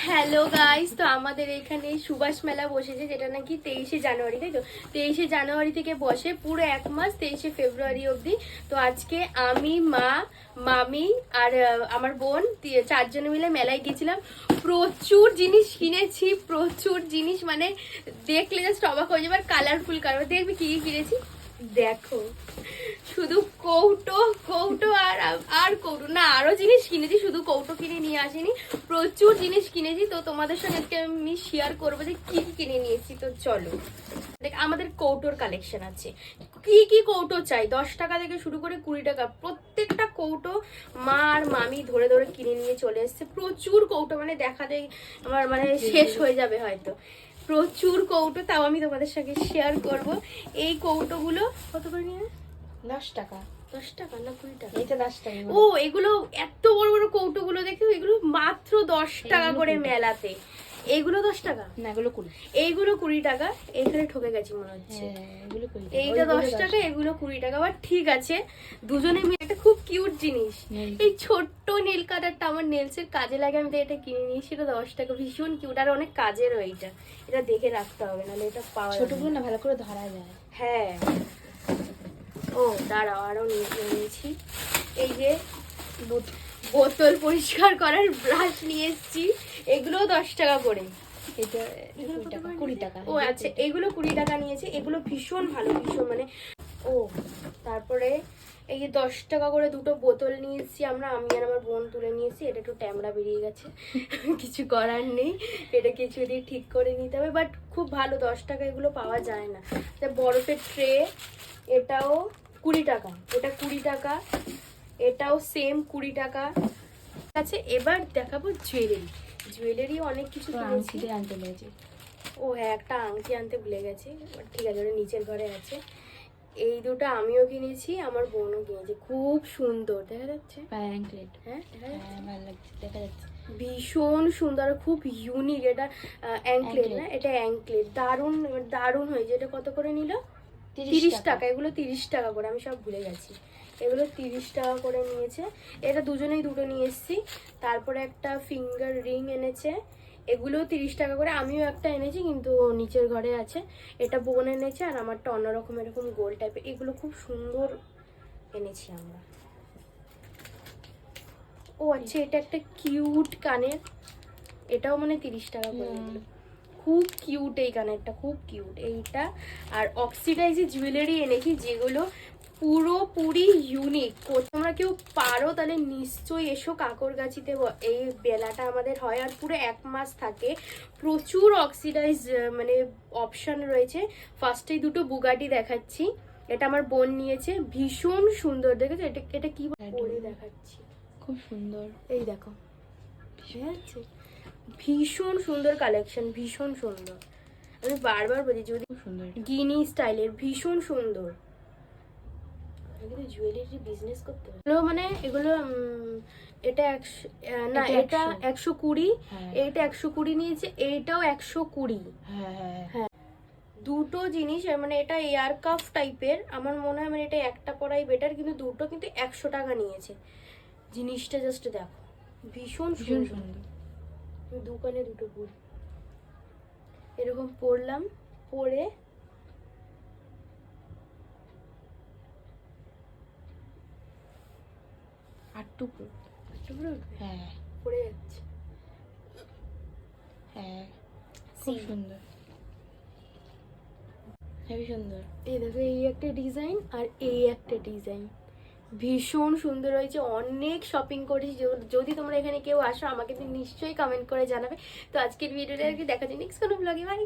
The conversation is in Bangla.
হ্যালো গাইস, তো আমাদের এখানে সুভাষ মেলা বসেছে, যেটা নাকি 23শে জানুয়ারি, তাই তো 23শে জানুয়ারি থেকে বসে পুরো এক মাস, 23শে ফেব্রুয়ারি অবধি। তো আজকে আমি, মা, মামি আর আমার বোন চারজনে মিলে মেলায় গেছিলাম। প্রচুর জিনিস কিনেছি, প্রচুর জিনিস, মানে দেখলে জাস্ট অবাক হয়ে যাবে। আর কালারফুল কালার দেখবি কি কি কিনেছি, দেখো শুধু কৌটো কৌটো আর কৌটো না, আরো জিনিস কিনেছি, শুধু কৌটো কিনে নিয়ে আসিনি, প্রচুর জিনিস কিনেছি। তো তোমাদের সঙ্গে আজকে আমি শেয়ার করবো যে কি কি কিনে নিয়েছি। তো চলো দেখ, আমাদের কৌটোর কালেকশন আছে। কি কি কৌটো চাই, 10 টাকা থেকে শুরু করে 20 টাকা, প্রত্যেকটা কৌটো মা আর মামি ধরে ধরে কিনে নিয়ে চলে এসছে। প্রচুর কৌটো, মানে দেখাতেই আমার মানে শেষ হয়ে যাবে হয়তো। প্রচুর কৌটো, তাও আমি তোমাদের সঙ্গে শেয়ার করব। এই কৌটোগুলো কত করে নিয়ে? 10 টাকা। 10 টাকা না 20 টাকা? এটা 10 টাকা। ও, এগুলো এত বড় বড় কৌটোগুলো দেখো, এগুলো মাত্র 10 টাকা করে মেলাতে। এইগুলো 10 টাকা না, এগুলো 20। এইগুলো 20 টাকা। এইখানে ঠকে গেছি মনে হচ্ছে। এগুলো 20। এইটা 10 টাকা, এগুলো 20 টাকা। বাট ঠিক আছে, দুজনে মিলে একটা খুব কিউট জিনিস, এই ছোট্ট নীল কাটারটা আমার নেলসের কাজে লাগে, আমি তো এটা কিনে নিয়েছি। এটা 10 টাকা, ভীষণ কিউট আর অনেক কাজেরও। এটা দেখে রাখতে হবে, নাহলে এটা পাওয়া যাবে ছোটগুলো না ভালো করে ধরা যায়। হ্যাঁ। ও দাঁড়াও, আরো নিয়েছি। এই যে বোতল পরিষ্কার করার ব্রাশ নিয়ে এসেছি, এগুলো 10 টাকা করে। এটা 20 টাকা। ও আচ্ছা, এগুলো 20 টাকা নিয়েছে। এগুলো ভীষণ ভালো, ভীষণ মানে। ও তারপরে এই যে 10 টাকা করে দুটো বোতল নিয়েছি আমরা, আমি আর আমার বোন তুলে নিয়েছি। এটা একটু ট্যামড়া বেরিয়ে গেছে, কিছু করার নেই, এটা কিছু দিয়ে ঠিক করে নিতে হবে। বাট খুব ভালো, 10 টাকা এগুলো পাওয়া যায় না। বরফের ট্রে, এটাও 20 টাকা, এটা 20 টাকা, এটাও সেম 20 টাকা। আচ্ছা, এবার দেখাবো জুয়েলারি অনেক কিছু কিনেছি। আনতে লেগেছে। ও হ্যাঁ, একটা আংটি আনতে ভুলে গেছি। ঠিক আছে, ওটা নিচের ঘরে আছে। এই দুটো আমিও কিনেছি, আমার বোনও কিনেছে। খুব সুন্দর দেখা যাচ্ছে। অ্যাঙ্কলেট। হ্যাঁ ভালো লাগছে, দেখা যাচ্ছে। ভীষণ সুন্দর, খুব ইউনিক। এটা অ্যাঙ্কলেট না, এটা অ্যাঙ্কলেট। দারুণ দারুণ হয়েছে। এটা কত করে নিল? 30 টাকা। এগুলো 30 টাকা করে, আমি সব ভুলে গেছি। এগুলো 30 টাকা করে নিয়েছে। এটা দুজনেই দুটো নিয়ে এসেছি। তারপরে একটা ফিঙ্গার রিং এনেছে, এগুলোও 30 টাকা করে। আমিও একটা এনেছি, কিন্তু নিচের ঘরে আছে। এটা বোন এনেছে, আর আমারটা অন্যরকম, এরকম গোল টাইপের। এগুলো খুব সুন্দর এনেছি আমরা। ও আচ্ছা, এটা একটা কিউট কানের, এটাও মানে 30 টাকা করে নিল। খুব কিউট এই কানেরটা, খুব কিউট এইটা। আর অক্সিডাইজ জুয়েলারি এনেছি, যেগুলো পুরোপুরি ইউনিক। তোমরা কেউ পারো তাহলে নিশ্চয়ই এসো কাকরগাছিতে। এই বেলাটা আমাদের হয়, আর পুরো এক মাস থাকে। প্রচুর অক্সিডাইজ মানে অপশন রয়েছে। ফার্স্টেই দুটো বুগাটি দেখাচ্ছি, এটা আমার বোন নিয়েছে, ভীষণ সুন্দর। দেখেছো এটা কি পরে দেখাচ্ছি, খুব সুন্দর। এই দেখো, ঠিক আছে, ভীষণ সুন্দর কালেকশন, ভীষণ সুন্দর। আমি বারবার বলি, যদি সুন্দর গিনি স্টাইলের, ভীষণ সুন্দর। জুয়েলারি বিজনেস করতে হবে মানে এগুলো। এটা 100 না, এটা 120। এইটা 120 নিয়েছে, এইটাও 120। হ্যাঁ, দুটো জিনিস মানে এটা এয়ার কাফ টাইপের আমার মনে হয়। মানে এটা একটা পরাই বেটার, কিন্তু দুটো কিন্তু 100 টাকা নিয়েছে। জিনিসটা জাস্ট দেখো, ভীষণ সুন্দর। দোকানে দুটো পরি, এরকম পরলাম, পরে আটটুকু। হ্যাঁ, পরে যাচ্ছে। হ্যাঁ, খুব সুন্দর, হেবি সুন্দর। এই দেখো, এই একটা ডিজাইন আর এই একটা ডিজাইন, ভীষণ সুন্দর হয়েছে। অনেক শপিং করেছি। যদি তোমরা এখানে কেউ আসো, আমাকে নিশ্চয়ই কমেন্ট করে জানাবে। তো আজকের ভিডিওটা আর কি দেখা যায় নেক্সট কোনো ব্লগে। বাই।